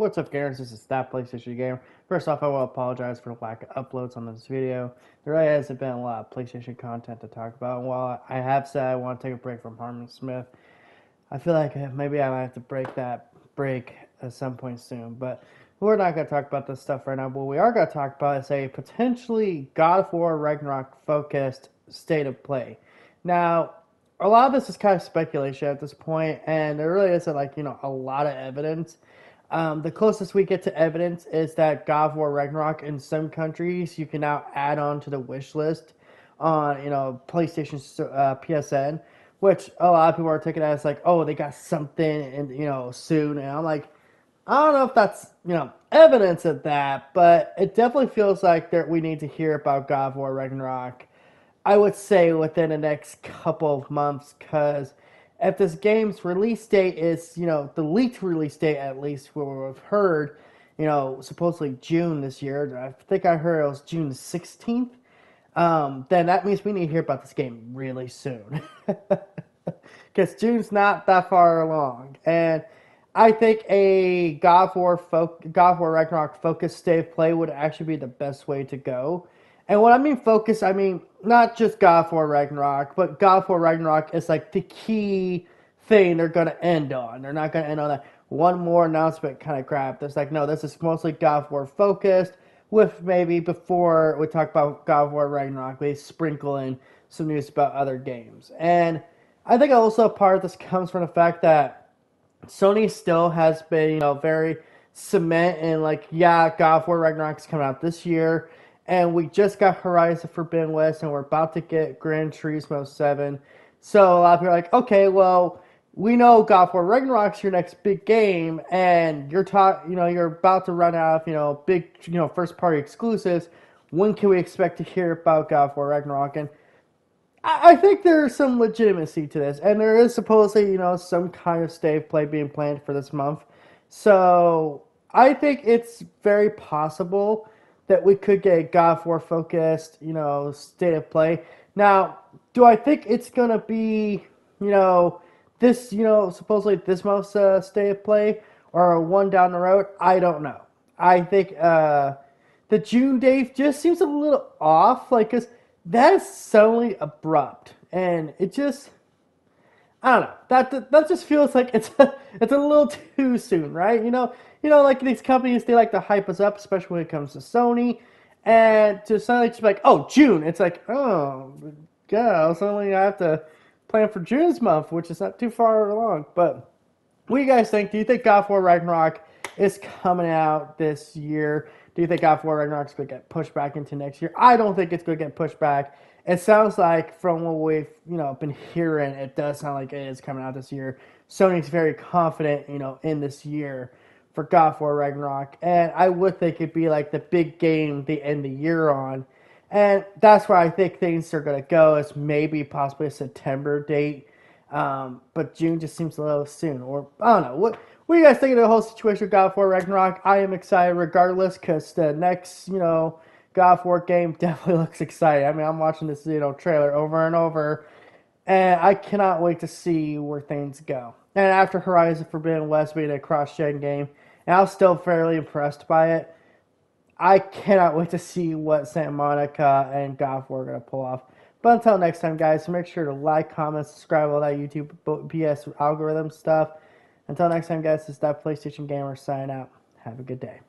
What's up, gamers? This is That PlayStation Gamer. First off, I will apologize for the lack of uploads on this video. There really hasn't been a lot of PlayStation content to talk about. And while I have said I want to take a break from Harmon Smith, I feel like maybe I might have to break that break at some point soon. But we're not going to talk about this stuff right now. What we are going to talk about is a potentially God of War Ragnarok focused state of play. Now, a lot of this is kind of speculation at this point, and there really isn't a lot of evidence. The closest we get to evidence is that God of War Ragnarok in some countries you can now add on to the wish list on PlayStation PSN, which a lot of people are taking as like, oh, they got something and soon, and I'm like, I don't know if that's evidence of that, but it definitely feels like that we need to hear about God of War Ragnarok. I would say within the next couple of months, because if this game's release date is, the leaked release date, at least what we've heard, supposedly June this year. I think I heard it was June 16th. Then that means we need to hear about this game really soon. Because June's not that far along. And I think a God of War Ragnarok focused state of play would actually be the best way to go. And when I mean focus, I mean not just God of War Ragnarok, but God of War Ragnarok is like the key thing they're going to end on. They're not going to end on that one more announcement kind of crap. There's like, no, this is mostly God of War focused, with maybe before we talk about God of War Ragnarok, we sprinkle in some news about other games. And I think also part of this comes from the fact that Sony still has been, very cement and like, yeah, God of War Ragnarok's coming out this year. And we just got Horizon Forbidden West, and we're about to get Gran Turismo 7. So a lot of people are like, okay, well, we know God of War Ragnarok's your next big game, and you're you're about to run out of big first party exclusives. When can we expect to hear about God of War Ragnarok? And I think there's some legitimacy to this, and there is supposedly some kind of state of play being planned for this month. So I think it's very possible that we could get a God of War focused, state of play. Now, do I think it's gonna be, this, supposedly this month's state of play or one down the road? I don't know. I think the June date just seems a little off, cause that is suddenly abrupt, and it just, I don't know. That just feels like it's it's a little too soon, right? Like these companies, they like to hype us up, especially when it comes to Sony, and to suddenly just be like, oh, June. It's like, oh, God, suddenly I have to plan for June's month, which is not too far along. But what do you guys think? Do you think God of War Ragnarok is coming out this year? Do you think God of War Ragnarok is going to get pushed back into next year? I don't think it's going to get pushed back. It sounds like from what we've been hearing, it does sound like it is coming out this year. Sony's very confident in this year for God of War Ragnarok, and I would think it'd be like the big game they end the year on, and that's where I think things are going to go. Is maybe possibly a September date, but June just seems a little soon. Or I don't know. What do you guys think of the whole situation with God of War Ragnarok? I am excited regardless, because the next God of War game definitely looks exciting. I mean, I'm watching this trailer over and over, and I cannot wait to see where things go. And after Horizon Forbidden West being a cross-gen game, and I was still fairly impressed by it, I cannot wait to see what Santa Monica and God of War are going to pull off. But until next time, guys, so make sure to like, comment, subscribe, all that YouTube BS algorithm stuff. Until next time, guys, this is That PlayStation Gamer signing out. Have a good day.